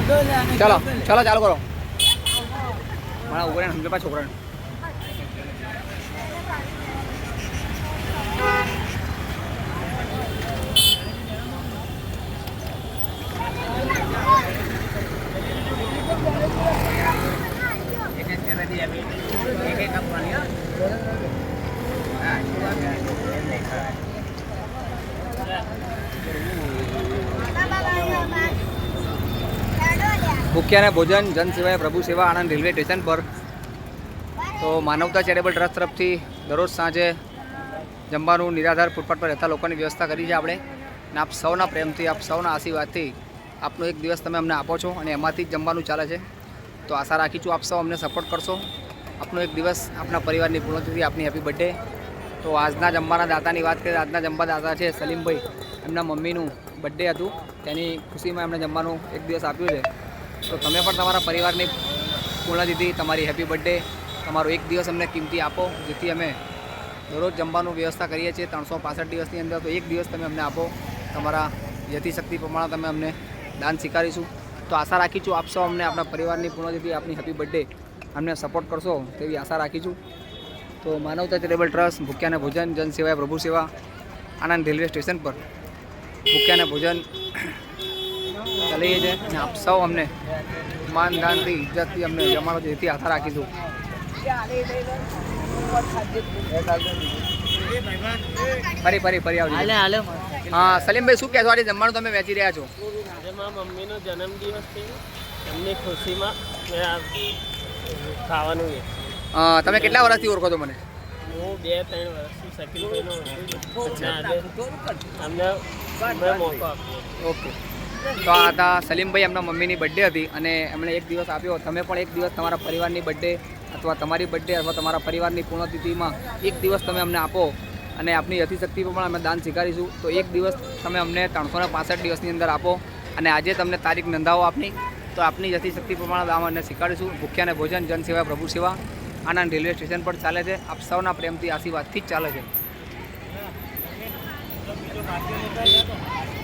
चलो चलो चालू करो मारा उभरे हमके पास छोकरा भूख्या ने भोजन जन सेवा प्रभु सेवा आनंद रेलवे स्टेशन पर तो मानवता चेरिटेबल ट्रस्ट तरफ थी दररोज सांजे जमवानुं निराधार फूटपाथ पर रहता लोगों की व्यवस्था करी है आपणे ने आप सौना प्रेम थी आप सौना आशीर्वाद थी आपनो एक दिवस तमे अमने आपो छो अने एमांथी ज जमवानुं चाले छे। तो आशा राखी छूं आप सौ अमने सपोर्ट करशो। आपनो एक दिवस अपना परिवारनी पूर्णतिथि आपनी हेपी बर्थडे। तो आजना जमवाना दातानी वात करीए आजना जमवा दाता छे सलीमभाई एमना मम्मीनुं बर्थडे हतुं तेनी खुशीमां एमणे जमवानुं एक दिवस आप्युं छे। तो तमे पण तमारा परिवारनी पूर्णतिथि तमारी हेपी बर्थडे तमारो एक दिवस अमने किंमती आपो जेथी अमे दररोज जमवानुं व्यवस्था करीए छीए 365 दिवसनी अंदर। तो एक दिवस तमे अमने आपो तमारा यथाशक्ति प्रमाणे तमे अमने दान स्वीकारीशुं। तो आशा राखी छूं आप सौ अमने अपना परिवारनी पूर्णतिथि आपनी हेपी बर्थडे अमने सपोर्ट करशो तेवी आशा राखी छूं। तो मानवता चेरिटेबल ट्रस्ट भूख्या ने भोजन जन सेवा प्रभु सेवा आनंद रेलवे स्टेशन पर भूख्या ने भोजन चलाइए छे। आप सौ अमने मान दान थी इज्जत थी अमने जमाड़ो जेथी आशा राखीशुं। फरी फरी फरी आवજો। हाँ सलीम भाई शू कहो आज जमवानुं तमे वेची रह्या छो? આજે મારા મમ્મીનો જન્મદિવસ છે એમની ખુશીમાં મેં આ ખાવાનું છે। તમે કેટલા વર્ષથી ઓળખો છો મને? હું 2-3 વર્ષથી શકીલભાઈનો ઓળખું છું। આજે અમને મેં મોકો આપ્યો। ઓકે તો આ હતા સલીમભાઈ એમના મમ્મીની બર્થડે હતી અને એમણે એક દિવસ આપ્યો। તમે પણ એક દિવસ તમારા પરિવારની બર્થડે અથવા તમારી બર્થડે અથવા તમારા પરિવારની પૂર્ણતિથિમાં એક દિવસ તમે અમને આપો અને આપની યથાશક્તિ પણ અમે દાન સ્વીકારીશું। તો એક દિવસ તમે અમને 365 દિવસની અંદર આપો અને આજે તમને તારીખ નોંધાવો આપની તો આપની યથાશક્તિ પ્રમાણે દાન અમે સ્વીકારીશું। ભૂખ્યાને ભોજન જન સેવા પ્રભુ સેવા આનંદ રેલવે સ્ટેશન પર ચાલે છે। આપ સૌના પ્રેમથી આશીર્વાદથી જ ચાલે છે।